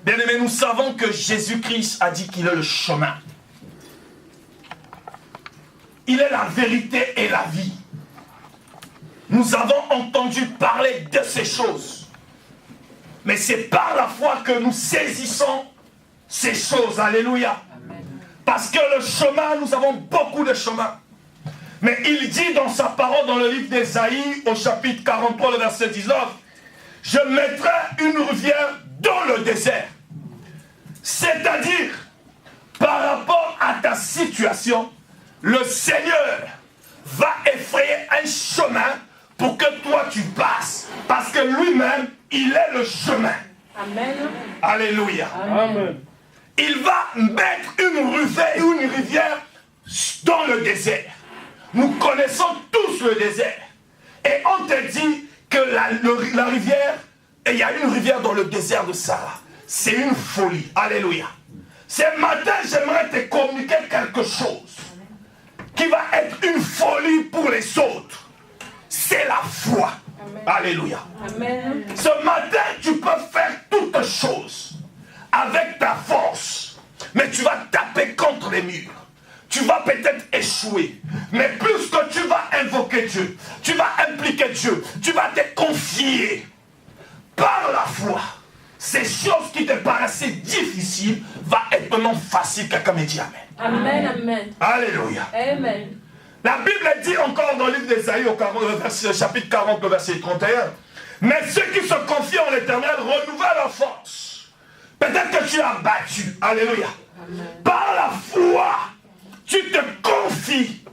Bien-aimés, nous savons que Jésus-Christ a dit qu'il est le chemin. Il est la vérité et la vie. Nous avons entendu parler de ces choses. Mais c'est par la foi que nous saisissons ces choses. Alléluia. Parce que le chemin, nous avons beaucoup de chemins. Mais il dit dans sa parole, dans le livre d'Ésaïe, au chapitre 43, le verset 19, « Je mettrai une rivière dans le désert. » C'est-à-dire, par rapport à ta situation, le Seigneur va effrayer un chemin pour que toi tu passes. Parce que lui-même, il est le chemin. Amen. Alléluia. Amen. Il va mettre une rivière dans le désert. Nous connaissons tous le désert. Et on te dit que la rivière, et il y a une rivière dans le désert de Sahara. C'est une folie. Alléluia. Ce matin, j'aimerais te communiquer quelque chose qui va être une folie pour les autres. C'est la foi. Amen. Alléluia. Amen. Ce matin, tu peux faire toutes choses avec ta force, mais tu vas taper contre les murs. Tu vas peut-être échouer, mais plus que tu vas invoquer Dieu, tu vas impliquer Dieu, tu vas te confier par la foi. Ces choses qui te paraissaient difficiles vont être maintenant faciles. Quelqu'un me dit Amen. Amen, amen. Alléluia. Amen. La Bible dit encore dans le livre d'Ésaïe, au chapitre 40, le verset 31, « Mais ceux qui se confient en l'Éternel renouvellent leur force. » Peut-être que tu as battu. Alléluia. Amen. Par la foi, tu te confies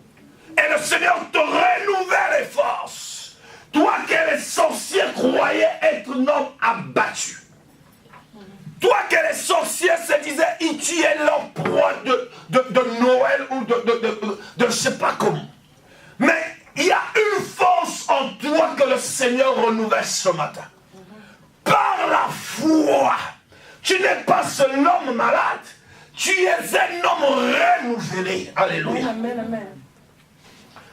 et le Seigneur te renouvelle les forces. Toi qui les sorciers croyaient être un homme abattu. Toi que les sorciers se disaient, tu es leur proie de Noël ou de je ne sais pas comment. Mais il y a une force en toi que le Seigneur renouvelle ce matin. Par la foi, tu n'es pas seul homme malade, tu es un homme renouvelé. Alléluia. Amen, amen.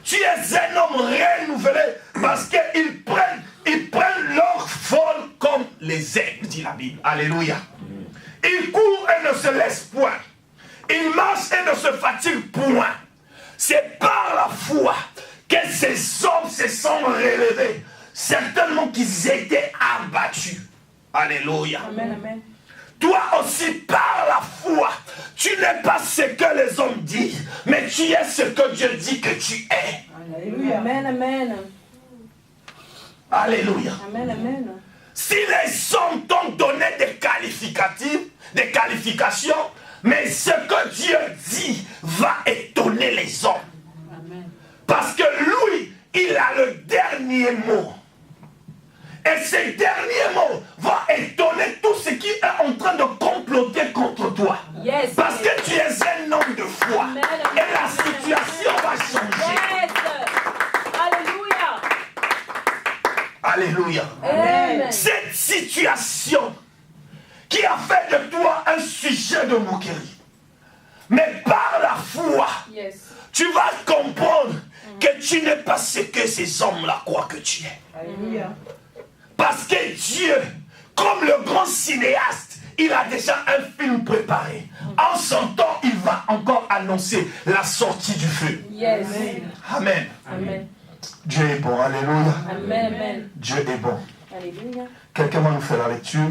Tu es un homme renouvelé parce qu'ils prennent leur vol comme les aigles, dit la Bible. Alléluia. Ils courent et ne se laissent point. Ils marchent et ne se fatiguent point. C'est par la foi que ces hommes se sont relevés. Certainement qu'ils étaient abattus. Alléluia. Amen, amen. Toi aussi, par la foi, tu n'es pas ce que les hommes disent, mais tu es ce que Dieu dit que tu es. Alléluia. Amen, amen. Alléluia. Amen, amen. Si les hommes t'ont donné des qualificatifs, des qualifications, mais ce que Dieu dit va étonner les hommes. Amen. Parce que lui, il a le dernier mot. Et ce dernier mot va étonner tout ce qui est en train de comploter contre toi. Yes. Parce que tu es un homme de foi. Amen. Et la situation va changer. Yes. Alléluia. Alléluia. Amen. Cette situation qui a fait de toi un sujet de moquerie. Mais par la foi, Yes. tu vas comprendre que tu n'es pas ce que ces hommes-là croient que tu es. Alléluia. Parce que Dieu, comme le grand cinéaste, il a déjà un film préparé. En son temps, il va encore annoncer la sortie du feu. Yes. Amen. Amen. Dieu est bon. Alléluia. Amen, amen. Dieu est bon. Alléluia. Quelqu'un va nous faire la lecture.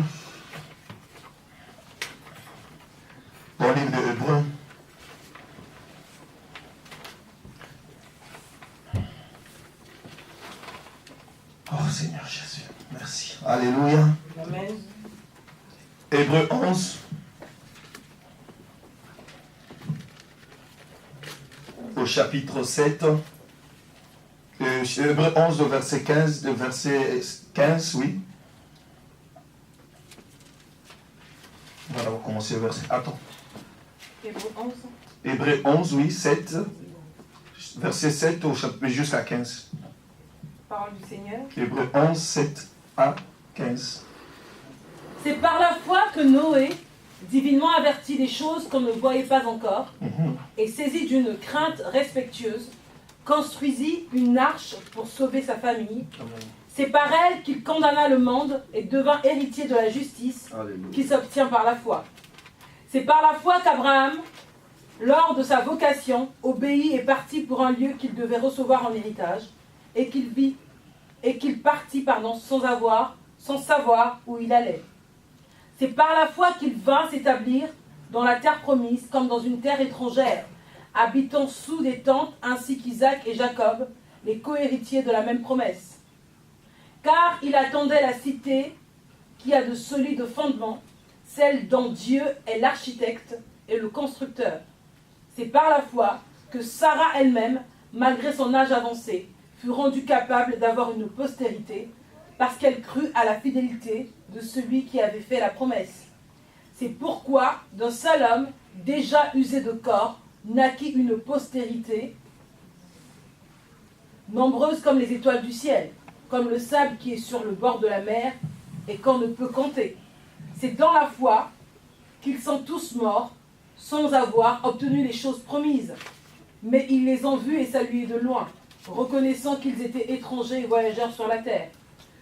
Dans le livre de Hébreux. Oh Seigneur Jésus, merci. Alléluia. Amen. Hébreux 11. Au chapitre 7. Hébreux 11, verset 15, de verset 15, oui. Voilà, on va commencer le verset. Attends. Hébreux 11. Hébreux 11, oui, 7. Verset 7 jusqu'à 15. Parole du Seigneur. Hébreux 11, 7 à 15. C'est par la foi que Noé, divinement averti des choses qu'on ne voyait pas encore, et saisi d'une crainte respectueuse, construisit une arche pour sauver sa famille. Amen. C'est par elle qu'il condamna le monde et devint héritier de la justice qui s'obtient par la foi. C'est par la foi qu'Abraham, lors de sa vocation, obéit et partit pour un lieu qu'il devait recevoir en héritage, et qu'il partit sans savoir où il allait. C'est par la foi qu'il vint s'établir dans la terre promise, comme dans une terre étrangère, habitant sous des tentes, ainsi qu'Isaac et Jacob, les co-héritiers de la même promesse. Car il attendait la cité qui a de solides fondements, celle dont Dieu est l'architecte et le constructeur. C'est par la foi que Sarah elle-même, malgré son âge avancé, fut rendue capable d'avoir une postérité, parce qu'elle crut à la fidélité de celui qui avait fait la promesse. C'est pourquoi, d'un seul homme, déjà usé de corps, naquit une postérité, nombreuse comme les étoiles du ciel, comme le sable qui est sur le bord de la mer, et qu'on ne peut compter. C'est dans la foi qu'ils sont tous morts, sans avoir obtenu les choses promises. Mais ils les ont vus et salués de loin, reconnaissant qu'ils étaient étrangers et voyageurs sur la terre.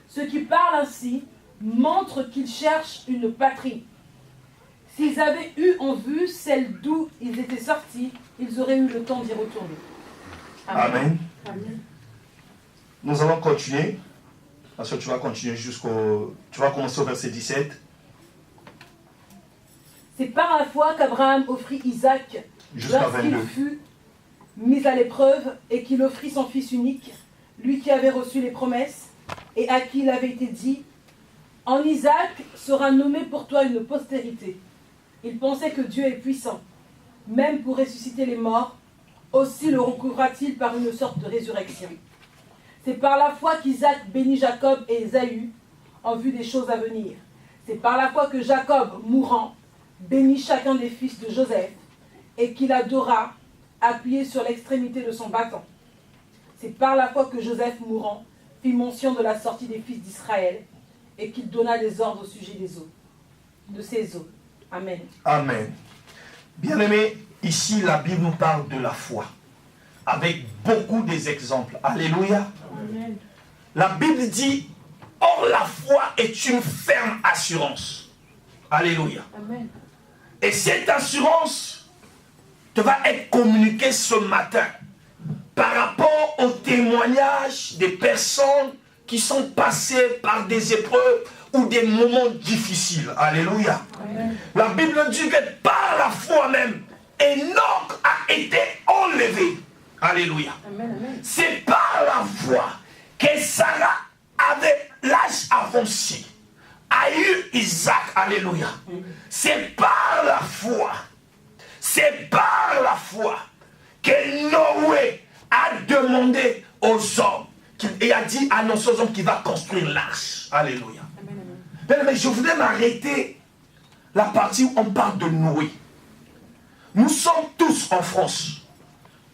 Ceux qui parlent ainsi montrent qu'ils cherchent une patrie. S'ils avaient eu en vue celle d'où ils étaient sortis, ils auraient eu le temps d'y retourner. Amen. Amen. Nous allons continuer, parce que tu vas continuer tu vas commencer au verset 17. C'est par la foi qu'Abraham offrit Isaac Jusqu'à lorsqu'il 22. fut mis à l'épreuve et qu'il offrit son fils unique, lui qui avait reçu les promesses et à qui il avait été dit « En Isaac sera nommé pour toi une postérité ». Il pensait que Dieu est puissant, même pour ressusciter les morts, aussi le recouvra-t-il par une sorte de résurrection. C'est par la foi qu'Isaac bénit Jacob et Ésaü en vue des choses à venir. C'est par la foi que Jacob, mourant, bénit chacun des fils de Joseph et qu'il adora, appuyé sur l'extrémité de son bâton. C'est par la foi que Joseph, mourant, fit mention de la sortie des fils d'Israël et qu'il donna des ordres au sujet de ses eaux. Amen. Amen. Bien-aimés, ici la Bible nous parle de la foi, avec beaucoup d'exemples. Alléluia. Amen. La Bible dit, or la foi est une ferme assurance. Alléluia. Amen. Et cette assurance te va être communiquée ce matin par rapport au témoignage des personnes qui sont passées par des épreuves ou des moments difficiles. Alléluia. Amen. La Bible dit que par la foi même, Enoch a été enlevé. Alléluia. Amen. Amen. C'est par la foi que Sarah, avec l'âge avancé, a eu Isaac. Alléluia. C'est par la foi. C'est par la foi que Noé a demandé aux hommes et a dit, annonce aux hommes qu'il va construire l'arche. Alléluia. Mais je voudrais m'arrêter la partie où on parle de Noé. Nous sommes tous en France.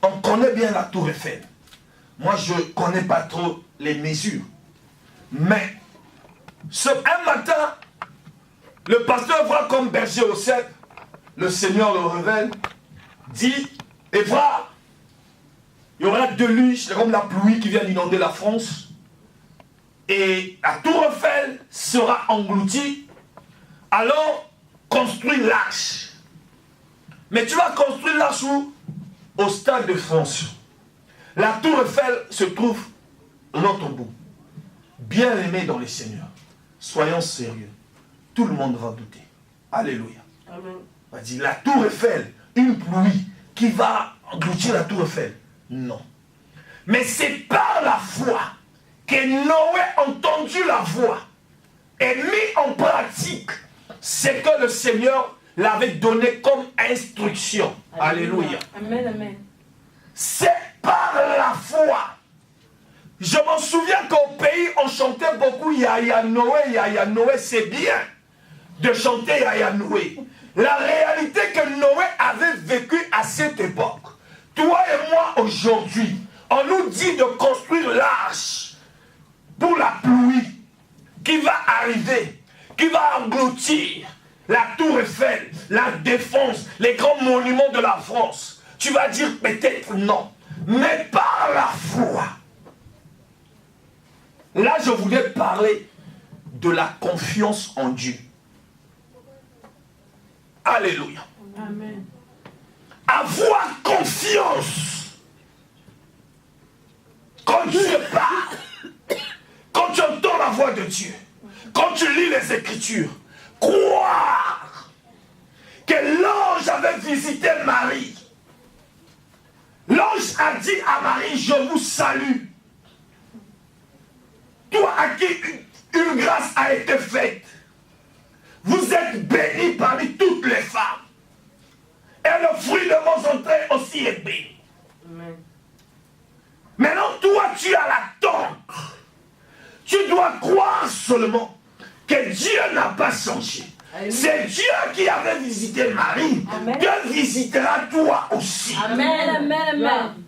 On connaît bien la tour Eiffel. Moi, je ne connais pas trop les mesures. Mais, un matin, le pasteur voit comme berger au cep, le Seigneur le révèle, dit, et voilà, il y aura de déluge, c'est comme la pluie qui vient d'inonder la France, et la tour Eiffel sera engloutie, alors construis l'arche. Mais tu vas construire l'arche où? Au stade de France. La tour Eiffel se trouve à l'autre bout. Bien aimé dans les seigneurs, soyons sérieux. Tout le monde va douter. Alléluia. Amen. On va dire, la tour Eiffel, une pluie qui va engloutir la tour Eiffel. Non. Mais c'est par la foi que Noé a entendu la voix et mis en pratique ce que le Seigneur l'avait donné comme instruction. Alléluia. Amen. Amen. C'est par la foi. Je m'en souviens qu'au pays, on chantait beaucoup Yaya Noé, c'est bien de chanter Yaya Noé. La réalité que Noé avait vécue à cette époque, toi et moi aujourd'hui, on nous dit de construire l'arche pour la pluie qui va arriver, qui va engloutir la tour Eiffel, la Défense, les grands monuments de la France. Tu vas dire peut-être non, mais par la foi, Là, je voulais parler de la confiance en Dieu. Alléluia. Amen. Avoir confiance. Quand Dieu parle, quand tu entends la voix de Dieu, quand tu lis les Écritures, croire que l'ange avait visité Marie. L'ange a dit à Marie, je vous salue. Toi à qui une grâce a été faite. Vous êtes bénie parmi toutes les femmes. Et le fruit de vos entrailles aussi est béni. Amen. Maintenant, toi, tu as l'attente. Tu dois croire seulement que Dieu n'a pas changé. C'est Dieu qui avait visité Marie. Amen. Dieu visitera toi aussi. Amen, amen, amen.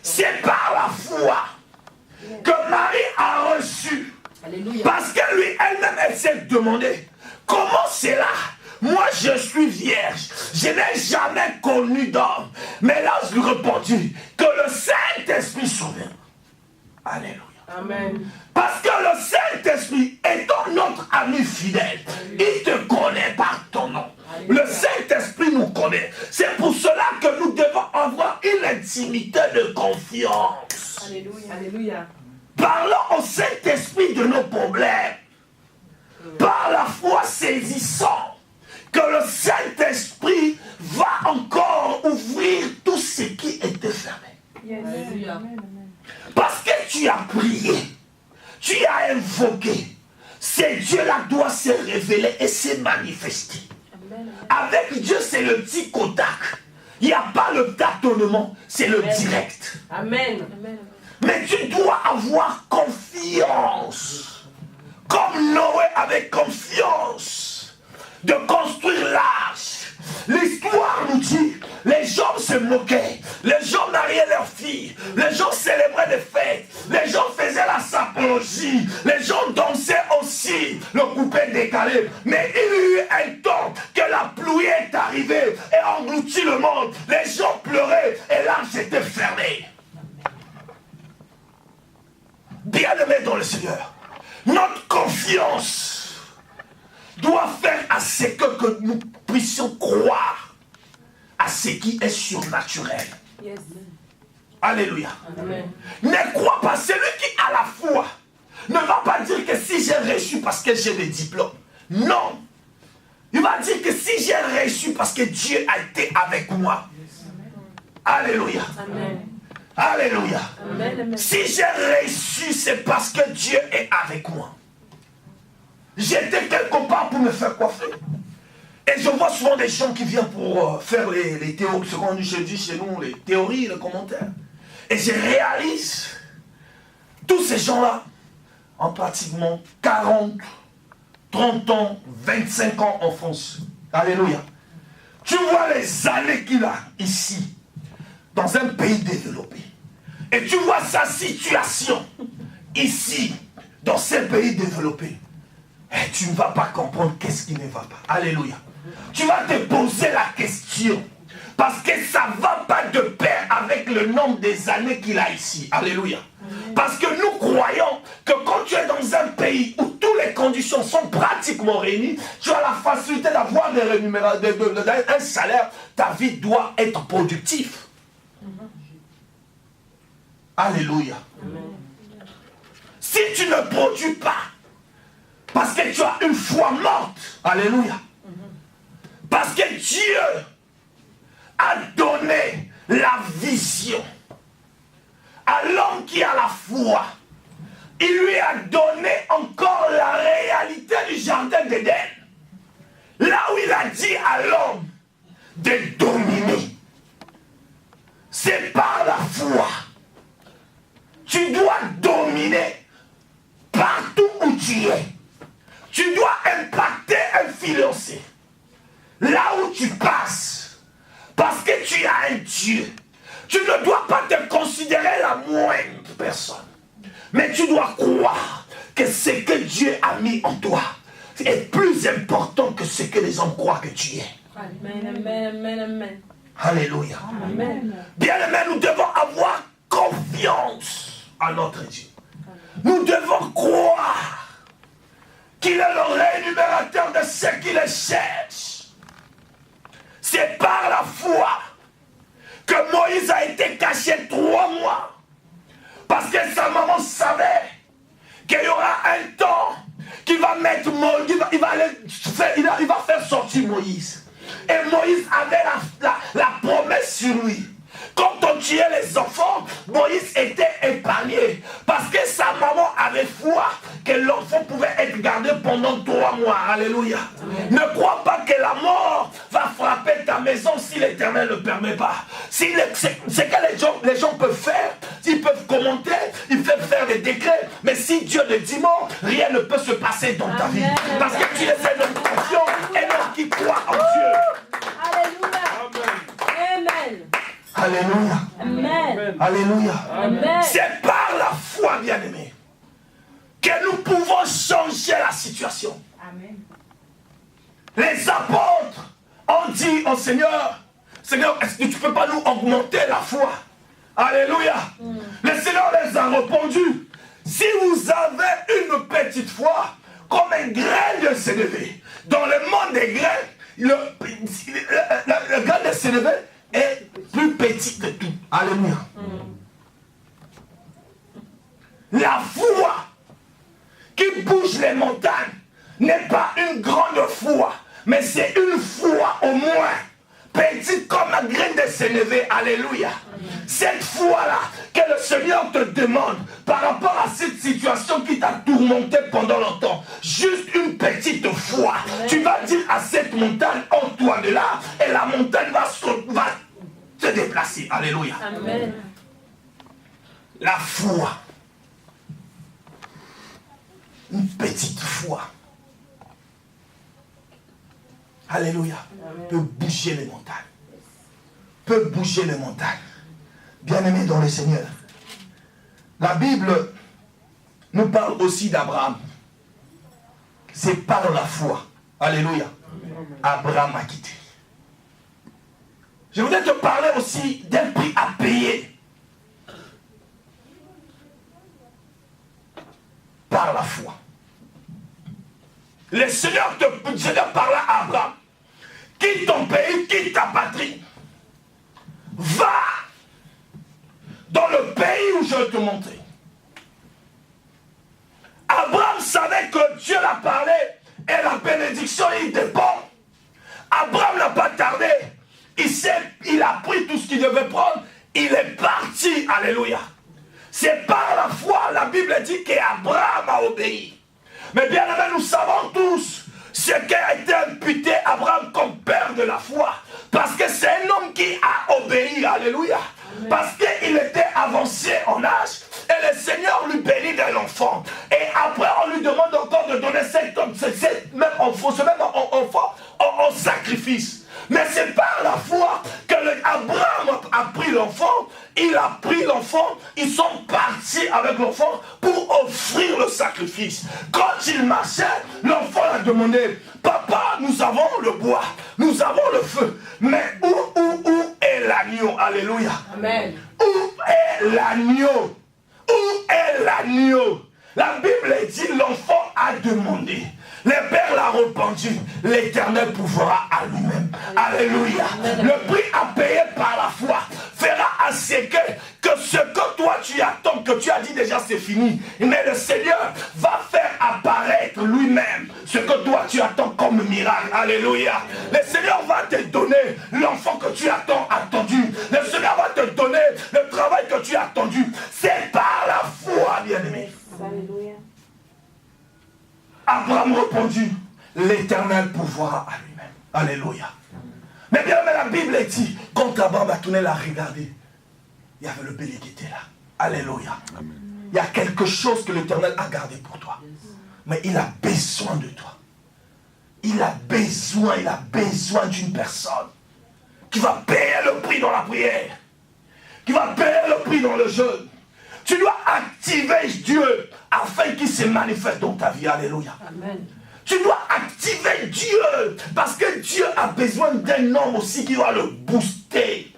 C'est par la foi que Marie a reçu. Alléluia. Parce que lui, elle-même, elle s'est demandé, comment c'est là? Moi, je suis vierge. Je n'ai jamais connu d'homme. Mais là, je lui répondis que le Saint-Esprit survient. Alléluia. Amen. Parce que le Saint-Esprit étant notre ami fidèle, il te connaît par ton nom. Le Saint-Esprit nous connaît. C'est pour cela que nous devons avoir une intimité de confiance. Alléluia. Alléluia. Parlons au Saint-Esprit de nos problèmes. Par la foi saisissant que le Saint-Esprit va encore ouvrir tout ce qui était fermé. Yes. Alléluia. Parce que tu as prié, tu as invoqué, c'est Dieu là doit se révéler et se manifester. Amen. Avec Dieu, c'est le tic au tac. Il n'y a pas le tâtonnement, c'est le direct. Amen. Amen. Mais tu dois avoir confiance. Comme Noé avait confiance de construire l'arche. L'histoire nous dit, les gens se moquaient, les gens mariaient leurs filles, les gens célébraient des fêtes, les gens faisaient la sapologie, les gens dansaient aussi le coupé décalé. Mais il y a eu un temps que la pluie est arrivée et engloutit le monde. Les gens pleuraient et l'arche était fermée. Bien-aimés dans le Seigneur, notre confiance doit faire à ce que nous puissions croire à ce qui est surnaturel. Yes. Alléluia. Amen. Ne crois pas, celui qui a la foi ne va pas dire que si j'ai reçu parce que j'ai des diplômes. Non. Il va dire que si j'ai reçu parce que Dieu a été avec moi. Alléluia. Amen. Alléluia. Amen. Si j'ai reçu, c'est parce que Dieu est avec moi. J'étais quelque part pour me faire coiffer. Et je vois souvent des gens qui viennent pour faire les théories, ce qu'on dit chez nous, les théories, les commentaires. Et je réalise, tous ces gens-là, en pratiquement 40, 30 ans, 25 ans en France. Alléluia. Tu vois les années qu'il a ici, dans un pays développé. Et tu vois sa situation ici, dans ce pays développé. Et tu ne vas pas comprendre qu'est-ce qui ne va pas. Alléluia. Tu vas te poser la question. Parce que ça ne va pas de pair avec le nombre des années qu'il a ici. Alléluia. Parce que nous croyons que quand tu es dans un pays où toutes les conditions sont pratiquement réunies, tu as la facilité d'avoir un salaire, ta vie doit être productive. Alléluia. Si tu ne produis pas, parce que tu as une foi morte. Alléluia. Parce que Dieu a donné la vision à l'homme qui a la foi. Il lui a donné encore la réalité du jardin d'Éden. Là où il a dit à l'homme de dominer. C'est par la foi. Tu dois dominer partout où tu es. Tu dois impacter, influencer. Là où tu passes. Parce que tu as un Dieu. Tu ne dois pas te considérer la moindre personne. Mais tu dois croire que ce que Dieu a mis en toi est plus important que ce que les hommes croient que tu es. Amen, amen, amen, amen. Alléluia. Amen. Bien aimé, nous devons avoir confiance à notre Dieu. nous devons croire qu'il est le rémunérateur de ceux qui le cherchent. C'est par la foi que Moïse a été caché 3 mois. Parce que sa maman savait qu'il y aura un temps qui va mettre Moïse, il va faire sortir Moïse. Et Moïse avait la promesse sur lui. Quand on tuait les enfants, Moïse était épargné. Parce que sa maman avait foi que l'enfant pouvait être gardé pendant 3 mois. Alléluia. Amen. Ne crois pas que la mort va frapper ta maison si l'Éternel ne le permet pas. C'est ce que les gens peuvent faire. Ils peuvent commenter, ils peuvent faire des décrets. Mais si Dieu ne dit non, rien ne peut se passer dans ta vie. Parce que tu es un homme confiant et l'homme qui croit en Dieu. Alléluia. Amen. Alléluia. Amen. Alléluia. Amen. C'est par la foi, bien-aimés, que nous pouvons changer la situation. Amen. Les apôtres ont dit au Seigneur, Seigneur, est-ce que tu ne peux pas nous augmenter la foi? Alléluia. Le Seigneur les a répondu, si vous avez une petite foi, comme un grain de sénévé, dans le monde des grains, le grain de sénévé est plus petit que tout. Alléluia. La foi qui bouge les montagnes n'est pas une grande foi, mais c'est une foi au moins petite comme un grain de sénévé. Alléluia. Cette foi-là que le Seigneur te demande par rapport à cette situation qui t'a tourmenté pendant longtemps, juste une petite foi. Tu vas dire à cette montagne, ôte-toi de là, et la montagne va se déplacer. Alléluia. Amen. La foi. Une petite foi. Alléluia. Peut bouger les montagnes. Peut bouger les montagnes. Bien-aimés dans le Seigneur. La Bible nous parle aussi d'Abraham. C'est par la foi. Alléluia. Abraham a quitté. Je voudrais te parler aussi d'un prix à payer. Par la foi. Le Seigneur parla à Abraham. Quitte ton pays, quitte ta patrie. Va dans le pays où je vais te montrer. Abraham savait que Dieu l'a parlé et la bénédiction il dépend. Abraham n'a pas tardé. Il a pris tout ce qu'il devait prendre. Il est parti. Alléluia. C'est par la foi, la Bible dit qu'Abraham a obéi. Mais bien aimé, nous savons tous ce qui a été imputé à Abraham comme père de la foi. Parce que c'est un homme qui a obéi. Alléluia. Parce qu'il était avancé en âge. Et le Seigneur lui bénit d'un enfant. Et après, on lui demande encore de donner ce même enfant en sacrifice. Mais c'est par la foi que Abraham a pris l'enfant. Il a pris l'enfant. Ils sont partis avec l'enfant pour offrir le sacrifice. Quand il marchait, l'enfant a demandé, papa, nous avons le bois, nous avons le feu. Mais où est l'agneau? Alléluia. Amen. Où est l'agneau? Où est l'agneau? La Bible dit, l'enfant a demandé. Le Père l'a répandu, l'Éternel pourvoira à lui-même. Alléluia. Le prix à payer par la foi fera à ce que ce que toi tu attends, que tu as dit déjà c'est fini. Mais le Seigneur va faire apparaître lui-même ce que toi tu attends comme miracle. Alléluia. Le Seigneur va te donner l'enfant que tu as attendu. Le Seigneur va te donner le travail que tu as attendu. C'est par la foi, bien-aimé. Alléluia. Abraham répondit, l'Éternel pourvoira à lui-même. Alléluia. Mais bien, mais la Bible dit, quand Abraham a tourné la regarder, il y avait le bélier qui était là. Alléluia. Amen. Il y a quelque chose que l'Éternel a gardé pour toi. Mais il a besoin de toi. Il a besoin d'une personne qui va payer le prix dans la prière, qui va payer le prix dans le jeûne. Tu dois activer Dieu afin qu'il se manifeste dans ta vie. Alléluia. Amen. Tu dois activer Dieu parce que Dieu a besoin d'un homme aussi qui va le booster.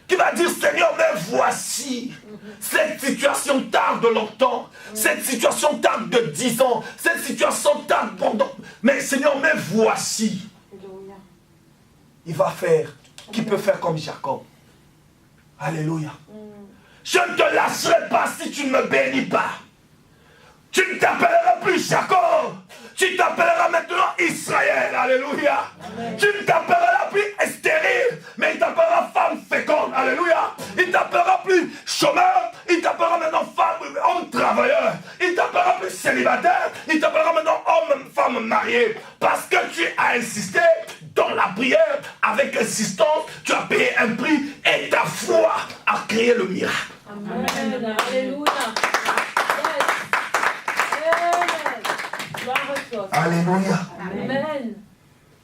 qui va dire, Seigneur, mais voici, cette situation tarde de longtemps, cette situation tarde de 10 ans, cette situation tarde pendant... Mais Seigneur, mais voici. Il va faire, qui peut faire comme Jacob. Alléluia. Je ne te lâcherai pas si tu ne me bénis pas. Tu ne t'appelleras plus Jacob. Tu t'appelleras maintenant Israël. Alléluia. Amen. Tu ne t'appelleras plus stérile, mais il t'appellera femme féconde. Alléluia. Il t'appellera plus chômeur. Il t'appellera maintenant homme travailleur. Il t'appellera plus célibataire. Il t'appellera maintenant femme mariée. Parce que tu as insisté dans la prière avec insistance. Tu as payé un prix et ta foi a créé le miracle. Amen. Alléluia. Alléluia. Amen.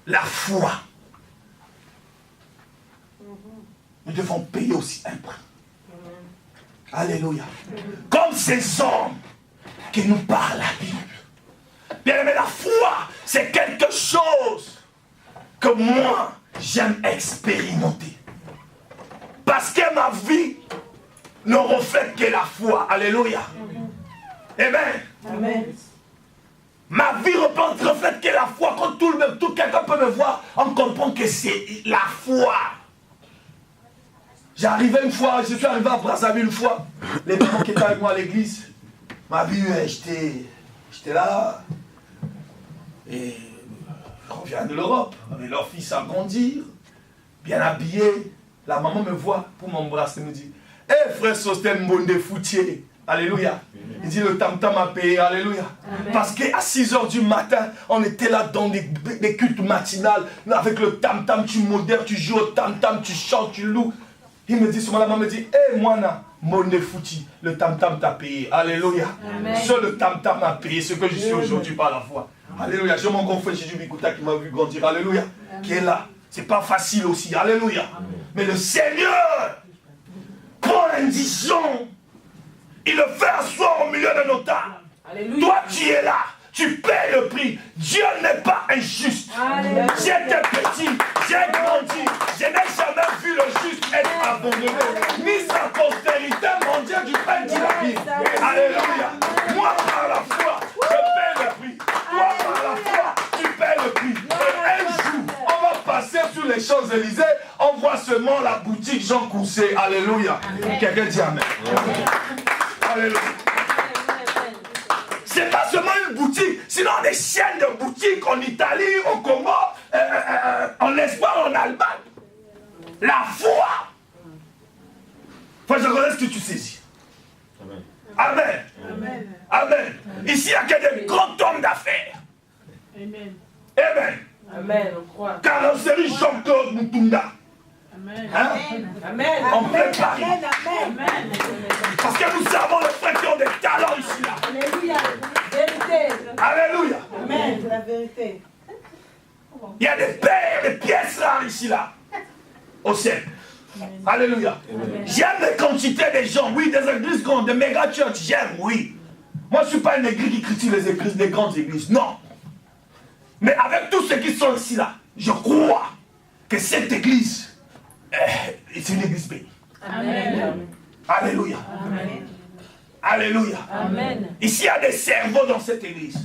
La foi. Nous devons payer aussi un prix. Alléluia. Comme ces hommes qui nous parlent la Bible. Bien aimé, la foi, c'est quelque chose que moi, j'aime expérimenter. Parce que ma vie ne reflète que la foi. Alléluia. Amen. Amen. Ma vie reflète que la foi. Quand tout quelqu'un peut me voir, on comprend que c'est la foi. Je suis arrivé à Brazzaville une fois. Les mamans qui étaient avec moi à l'église m'a vu, j'étais là. Et je reviens de l'Europe. Avec leur fils à grandir, bien habillé. La maman me voit pour m'embrasser et me dit, hé frère Sosten Mbonde Foutier. Alléluia. Il dit le tam-tam a payé. Alléluia. Amen. Parce qu'à 6 h du matin, on était là dans des cultes matinales. Avec le tam-tam, tu modères, tu joues au tam-tam, tu chantes, tu loues. Il me dit, la maman me dit, hé moana, Mbonde Fouti, le tam-tam t'a payé. Alléluia. Seul le tam-tam a payé ce que je suis aujourd'hui par la foi. Alléluia. J'ai mon grand frère Jésus Bikouta qui m'a vu grandir. Alléluia. Amen. Qui est là. C'est pas facile aussi. Alléluia. Amen. Mais le Seigneur prend l'indition. Il le fait asseoir au milieu de nos tables. Alléluia. Toi, tu es là. Tu payes le prix. Dieu n'est pas injuste. J'étais petit, j'ai grandi. Je n'ai jamais vu le juste être abandonné. Ni sa postérité, mon Dieu, du pain dit la Bible. Alléluia. Moi, par la foi, je paye le prix. Toi, par la foi, tu payes le prix. Et un jour, on va passer sur les Champs-Élysées. On voit seulement la boutique Jean Courset. Alléluia. Quelqu'un dit Amen. Alléluia. C'est pas seulement une boutique, sinon des chaînes de boutiques en Italie, au Congo, en Espagne, en Allemagne. La foi. Faut que je connaisse ce que tu saisis. Amen. Amen. Amen. Ici, il n'y a que des grands hommes d'affaires. Amen. Amen. Amen, on croit. Carrosserie Jean-Claude Mutunda. Amen. Hein? Amen. En plein Paris. Amen. Parce que nous avons les frères qui ont des talents ici là. Alléluia. Vérité. Alléluia. Amen. C'est la vérité. Il y a des pères, des pièces rares ici là. Au ciel. Alléluia. J'aime les quantités des gens. Oui, des églises grandes, des méga church. J'aime, oui. Moi, je ne suis pas une église qui critique les églises, les grandes églises. Non. Mais avec tous ceux qui sont ici là, je crois que cette église, c'est une église bénie. Amen. Alléluia. Amen. Alléluia. Amen. Ici, il y a des cerveaux dans cette église.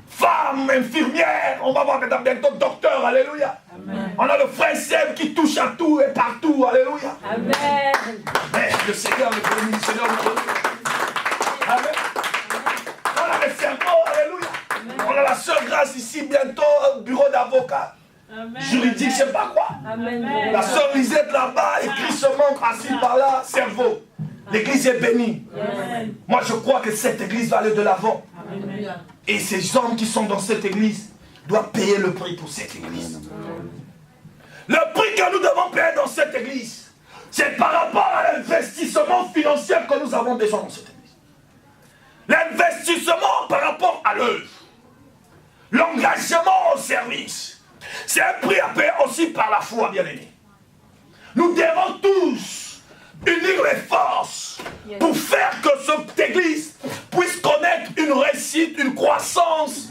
Femmes, infirmières, on va voir bientôt docteur. Alléluia. Amen. On a le frère Seb qui touche à tout et partout. Alléluia. Amen. Mais le Seigneur est béni, le Seigneur est béni. Amen. On a les cerveaux. Alléluia. Amen. On a la sœur Grâce ici, bientôt bureau d'avocat. Amen. Juridique, je ne sais pas quoi. Amen. La sœur Lisette là-bas, écrit seulement assis par là, cerveau. L'église est bénie. Amen. Moi, je crois que cette église va aller de l'avant. Et ces hommes qui sont dans cette église doivent payer le prix pour cette église. Amen. Le prix que nous devons payer dans cette église, c'est par rapport à l'investissement financier que nous avons déjà dans cette église. L'investissement par rapport à l'œuvre. L'engagement au service. C'est un prix à payer aussi par la foi, bien-aimés. Nous devons tous unir les forces pour faire que cette église puisse connaître une réussite, une croissance,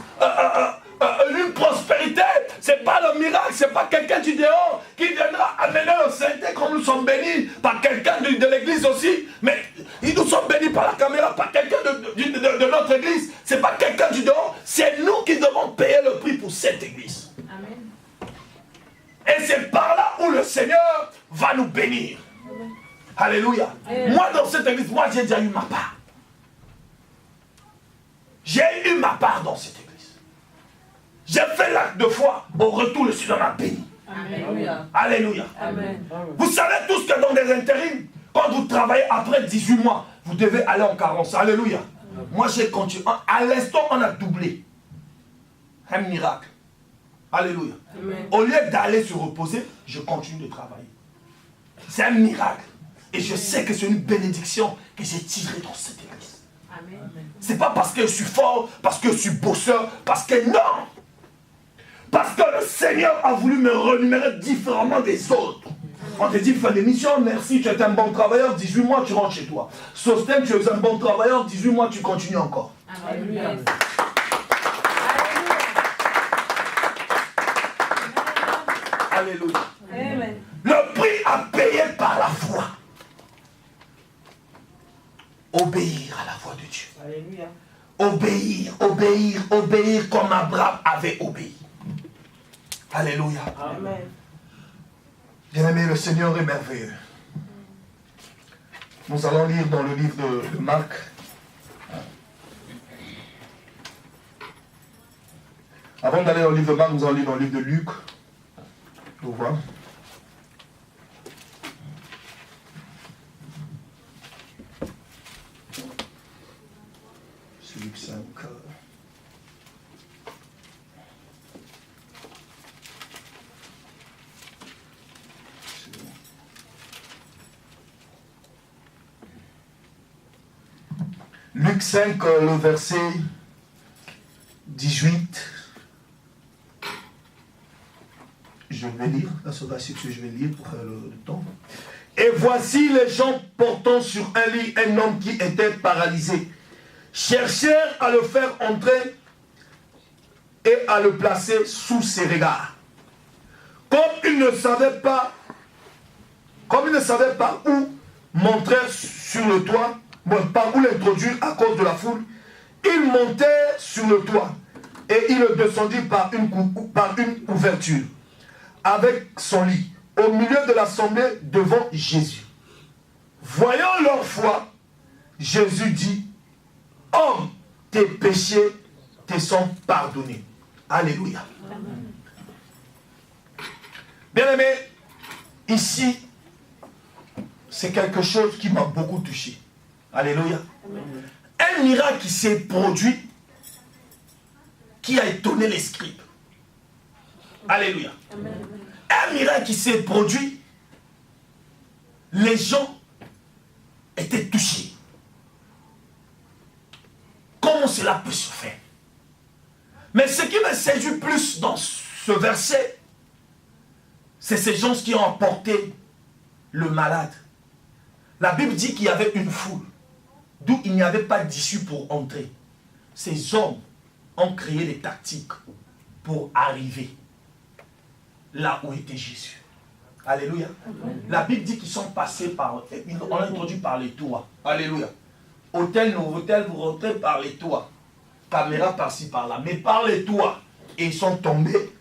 une prospérité. Ce n'est pas le miracle, ce n'est pas quelqu'un du dehors qui viendra amener le sainteté comme Et c'est par là où le Seigneur va nous bénir. Alléluia. Moi, dans cette église, moi, j'ai déjà eu ma part. J'ai eu ma part dans cette église. J'ai fait l'acte de foi. Au retour, le Seigneur m'a béni. Alléluia. Alléluia. Amen. Vous savez tous que dans des intérims, quand vous travaillez après 18 mois, vous devez aller en carence. Alléluia. Moi, j'ai continué. À l'instant, on a doublé. Un miracle. Alléluia. Amen. Au lieu d'aller se reposer, je continue de travailler. C'est un miracle. Et je sais que c'est une bénédiction que j'ai tirée dans cette église. Amen. C'est pas parce que je suis fort, parce que je suis bosseur, parce que non. Parce que le Seigneur a voulu me renumérer différemment des autres. On te dit fin d'émission, merci, tu es un bon travailleur, 18 mois, tu rentres chez toi. Sosten, tu es un bon travailleur, 18 mois, tu continues encore. Alléluia. Alléluia. Amen. Le prix à payer par la foi. Obéir à la voix de Dieu. Alléluia. Obéir, obéir, obéir comme Abraham avait obéi. Alléluia. Amen. Bien-aimé, le Seigneur est merveilleux. Nous allons lire dans le livre de Marc. Avant d'aller dans le livre de Marc, nous allons lire dans le livre de Luc. Vous voyez. C'est Luc 5. Luc 5, le verset 18. Je vais lire, là ce verset que je vais lire pour faire le temps. Et voici les gens portant sur un lit un homme qui était paralysé. Cherchèrent à le faire entrer et à le placer sous ses regards. Comme ils ne savaient pas où montrer sur le toit, par où l'introduire à cause de la foule, il montait sur le toit et il descendit par une ouverture avec son lit au milieu de l'assemblée devant Jésus. Voyant leur foi, Jésus dit: homme, tes péchés te sont pardonnés. Alléluia. Bien-aimé, ici, c'est quelque chose qui m'a beaucoup touché. Alléluia. Un miracle qui s'est produit, qui a étonné les scribes. Alléluia. Un miracle qui s'est produit, les gens étaient touchés. Comment cela peut se faire? Mais ce qui me séduit plus dans ce verset, c'est ces gens qui ont emporté le malade. La Bible dit qu'il y avait une foule, d'où il n'y avait pas d'issue pour entrer. Ces hommes ont créé des tactiques pour arriver là où était Jésus. Alléluia. La Bible dit qu'ils sont passés par... On l'a introduit par les toits. Alléluia. Hôtel, Novotel, vous rentrez par les toits. Caméra par-ci, par-là. Mais par les toits. Et ils sont tombés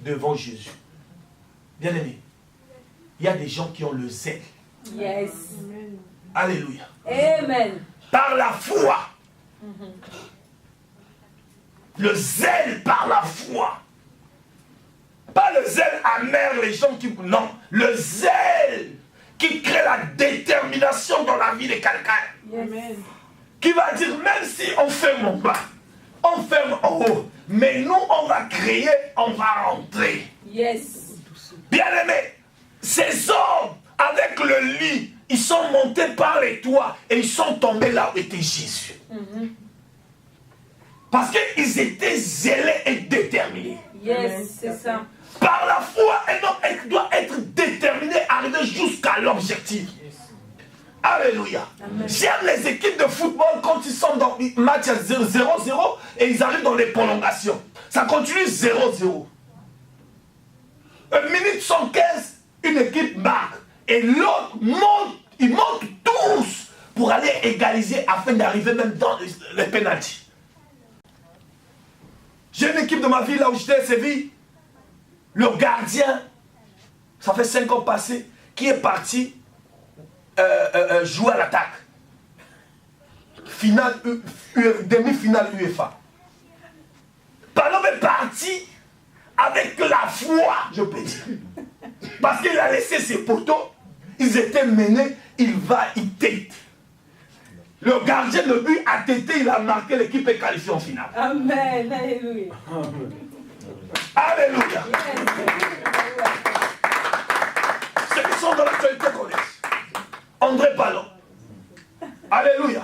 devant Jésus. Bien aimé, il y a des gens qui ont le zèle. Yes. Alléluia. Amen. Par la foi. Le zèle par la foi. Pas le zèle amer, les gens qui... Non, le zèle qui crée la détermination dans la vie de quelqu'un. Amen. Qui va dire, même si on ferme en bas, on ferme en haut, mais nous, on va créer, on va rentrer. Yes. Bien aimé, ces hommes, avec le lit, ils sont montés par les toits et ils sont tombés là où était Jésus. Parce qu'ils étaient zélés et déterminés. Yes, c'est ça. Par la foi, un homme doit être déterminé à arriver jusqu'à l'objectif. Alléluia. J'aime les équipes de football quand ils sont dans le match 0-0 et ils arrivent dans les prolongations. Ça continue 0-0. Minute 115, une équipe marque. Et l'autre monte, ils montent tous pour aller égaliser afin d'arriver même dans les pénaltys. J'ai une équipe de ma ville là où j'étais à Séville. Le gardien ça fait 5 ans passés, qui est parti jouer à l'attaque. Demi-finale UEFA. Palom est parti avec la foi, je peux dire. Parce qu'il a laissé ses poteaux, ils étaient menés, il tête. Le gardien de but a tété, il a marqué, l'équipe est qualifiée en finale. Amen. Alléluia. Alléluia. Ceux qui sont dans l'actualité connaissent. André Palom. Alléluia.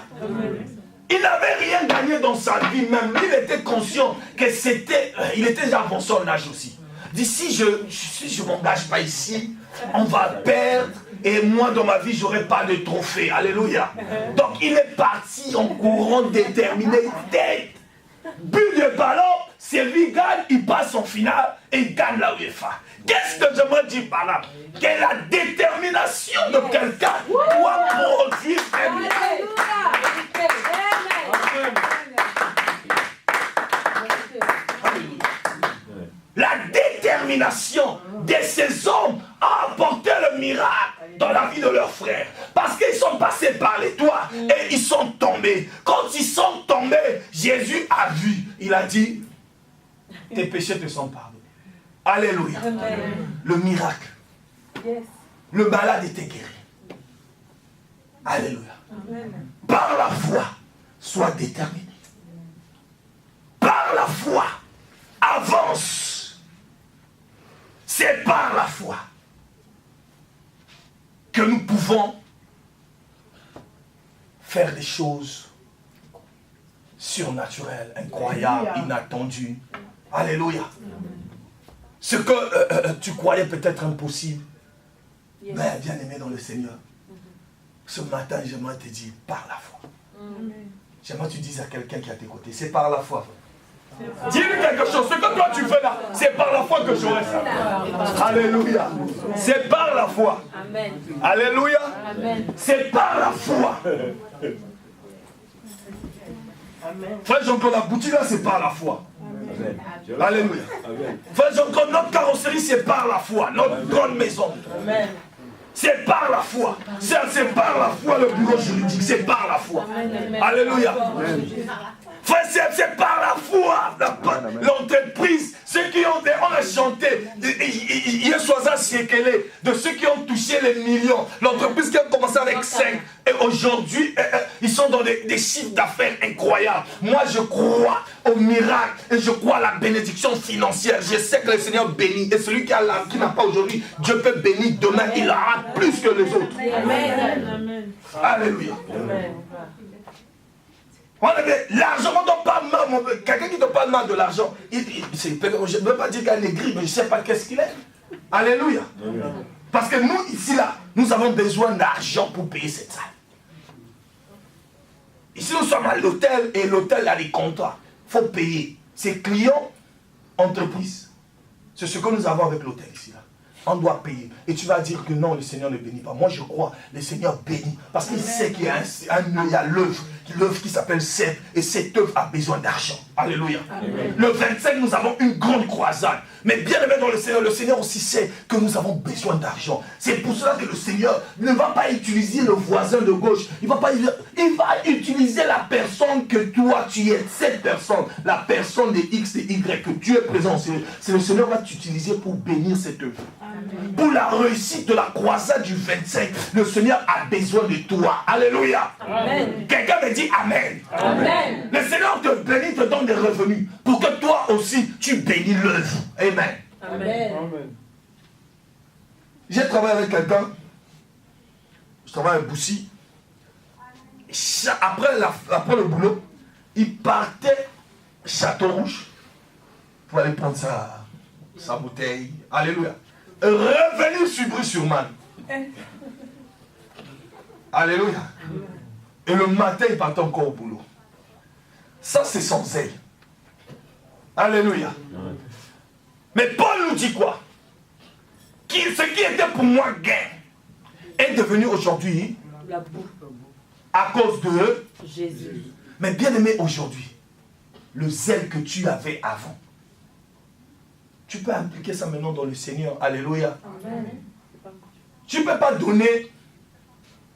Il n'avait rien gagné dans sa vie même. Il était conscient que c'était... il était déjà avancé en âge aussi. D'ici, si je ne m'engage pas ici, on va perdre. Et moi, dans ma vie, je n'aurai pas de trophée. Alléluia. Donc, il est parti en courant déterminé. Tête. But de ballon, si lui gagne, il passe en finale et il gagne la UEFA. Qu'est-ce que j'aimerais dire par là? Que la détermination de quelqu'un doit produire un miracle. La détermination de ces hommes a apporté le miracle dans la vie de leurs frères. Parce qu'ils sont passés par les toits et ils sont tombés. Quand ils sont tombés, Jésus a vu. Il a dit, tes péchés te sont pardonnés. Alléluia. Le miracle. Le malade était guéri. Alléluia. Par la foi, sois déterminé. Par la foi, avance. C'est par la foi que nous pouvons faire des choses surnaturelles, incroyables, inattendues. Alléluia. Ce que tu croyais peut-être impossible, mais bien aimé dans le Seigneur, ce matin, j'aimerais te dire, par la foi. J'aimerais que tu dises à quelqu'un qui est à tes côtés, c'est par la foi. Dis-lui quelque chose, ce que toi tu fais là, c'est par la foi que j'aurai ça. Alléluia. C'est par la foi. Amen. Alléluia. Amen. C'est par la foi. Frère Jean-Claude, la boutique là, c'est par la foi. Amen. Alléluia. Frère Jean-Claude, notre carrosserie, c'est par la foi. Notre grande maison. Amen. C'est par la foi. C'est par la foi le bureau juridique. C'est par la foi. Amen. Alléluia. Amen. Frère, c'est par la foi. L'entreprise, ceux qui ont on a chanté, hier soir, c'est de ceux qui ont touché les millions. L'entreprise qui a commencé avec 5, et aujourd'hui, ils sont dans des chiffres d'affaires incroyables. Moi, je crois au miracle et je crois à la bénédiction financière. Je sais que le Seigneur bénit. Et celui qui n'a pas aujourd'hui, Dieu peut bénir demain. Il aura plus que les autres. Amen. Alléluia. Amen. L'argent, on ne parle mal. Quelqu'un qui te parle mal de l'argent, je ne veux pas dire qu'il est gris, mais je ne sais pas qu'est-ce qu'il est. Alléluia. Parce que nous, ici, là, nous avons besoin d'argent pour payer cette salle. Ici, nous sommes à l'hôtel et l'hôtel a des contrats. Il faut payer. C'est client, entreprise. C'est ce que nous avons avec l'hôtel ici, là. On doit payer. Et tu vas dire que non, le Seigneur ne bénit pas. Moi, je crois, le Seigneur bénit. Parce qu'il sait qu'il y a l'œuvre qui s'appelle Sèvres. Et cette œuvre a besoin d'argent. Alléluia. Amen. Le 25, nous avons une grande croisade. Mais bien aimé dans le Seigneur aussi sait que nous avons besoin d'argent. C'est pour cela que le Seigneur ne va pas utiliser le voisin de gauche. Il va utiliser la personne que toi tu es. Cette personne, la personne de X et Y que Dieu est présent. C'est le Seigneur va t'utiliser pour bénir cette œuvre. Amen. Pour la réussite de la croisade du 25, le Seigneur a besoin de toi. Alléluia. Amen. Quelqu'un me dit Amen. Amen. Le Seigneur te bénit, te donne des revenus pour que toi aussi tu bénis l'œuvre. Amen. Amen. J'ai travaillé avec quelqu'un, je travaille à Boussy. Après le boulot, il partait Château Rouge pour aller prendre sa bouteille. Alléluia. Revenir sur Brie-sur-Marne. Alléluia. Et le matin, il partait encore au boulot. Ça, c'est son zèle. Alléluia. Mais Paul nous dit quoi? Ce qui était pour moi gain est devenu aujourd'hui la boue à cause de Jésus. Mais bien aimé aujourd'hui, le zèle que tu avais avant, tu peux impliquer ça maintenant dans le Seigneur. Alléluia. Amen. Tu ne peux pas donner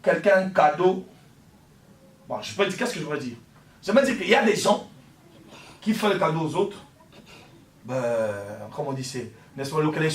quelqu'un un cadeau. Bon, je peux dire, qu'est-ce que je veux dire? Je veux dire qu'il y a des gens qui font le cadeau aux autres. Comment on dit, c'est, n'est-ce pas, le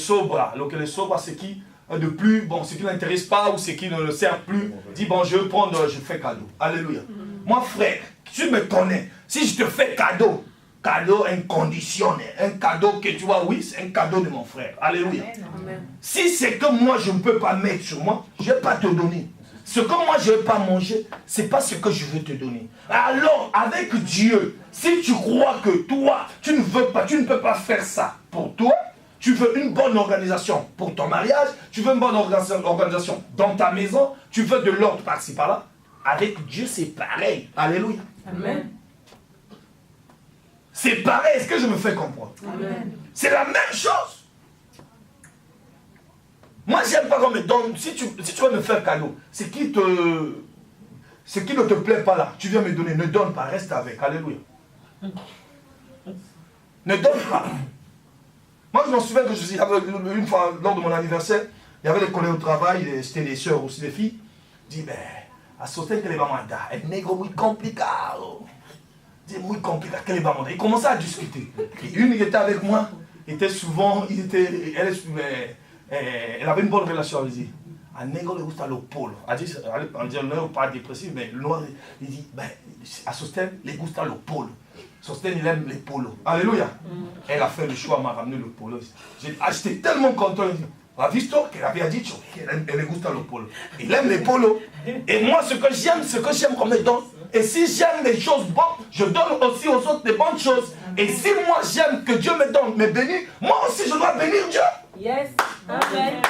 sobra, c'est qui de plus, bon, ce qui n'intéresse pas ou ce qui ne le sert plus, dit bon, je vais prendre, je fais cadeau. Alléluia. Moi, frère, tu me connais. Si je te fais cadeau, cadeau inconditionnel, un cadeau que tu vois, oui, c'est un cadeau de mon frère. Alléluia. Amen. Si c'est que moi, je ne peux pas mettre sur moi, je ne vais pas te donner. Ce que moi, je ne vais pas manger, ce n'est pas ce que je veux te donner. Alors, avec Dieu, si tu crois que toi, tu ne peux pas faire ça pour toi, tu veux une bonne organisation pour ton mariage, tu veux une bonne organisation dans ta maison, tu veux de l'ordre par-ci par-là, avec Dieu, c'est pareil. Alléluia. Amen. C'est pareil, est-ce que je me fais comprendre? Amen. C'est la même chose. Moi, j'aime pas qu'on me donne. Si tu veux me faire cadeau, ce qui ne te plaît pas là, tu viens me donner, ne donne pas, reste avec. Alléluia. Ne donne pas. Moi, je m'en souviens que il y avait une fois, lors de mon anniversaire, il y avait des collègues au travail, c'était des soeurs aussi, des filles. Je dis, mais, à sauter que les mamanda, un négro muy complicado. Je dis, muy complicado, que les mamanda. Ils commençaient à discuter. Et une qui était avec moi, était souvent, elle avait une bonne relation avec lui. A negro le gusta lo polo. On dit le noir pas dépressif, mais le noir, il dit, ben, à Sosten, le gusta lo polo. Sosten, il aime les polos. Alléluia. Elle a fait le choix, m'a ramené le polo. J'étais tellement content. A visto qu'elle avait dit, elle le gusta lo polo. Il aime les polos. Et moi, ce que j'aime qu'on me donne. Et si j'aime les choses bonnes, je donne aussi aux autres des bonnes choses. Et si moi j'aime que Dieu me donne, me bénit, moi aussi je dois bénir Dieu. Yes. Amen.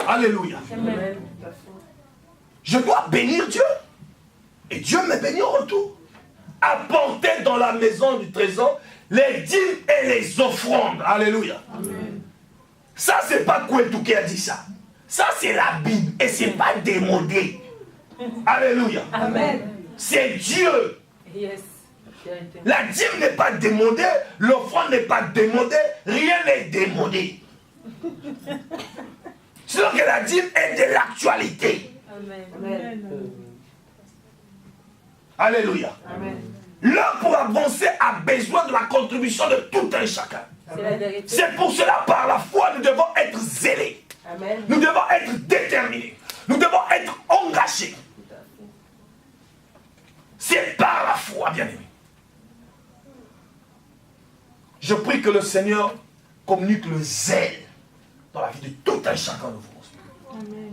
Alléluia. Amen. Je dois bénir Dieu. Et Dieu me bénit en retour. Apporter dans la maison du trésor les dîmes et les offrandes. Alléluia. Amen. Ça, c'est pas Kouetou qui a dit ça. Ça, c'est la Bible. Et c'est pas démodé. Alléluia. Amen. C'est Dieu. Yes. La dîme n'est pas démodée, l'offrande n'est pas démodée, rien n'est démodé. Sinon que la dîme est de l'actualité. Amen. Alléluia. Amen. L'homme pour avancer a besoin de la contribution de tout un chacun. C'est pour cela, par la foi, nous devons être zélés. Amen. Nous devons être déterminés. Nous devons être engagés. C'est par la foi, bien-aimés. Je prie que le Seigneur communique le zèle dans la vie de tout un chacun de vous. Amen.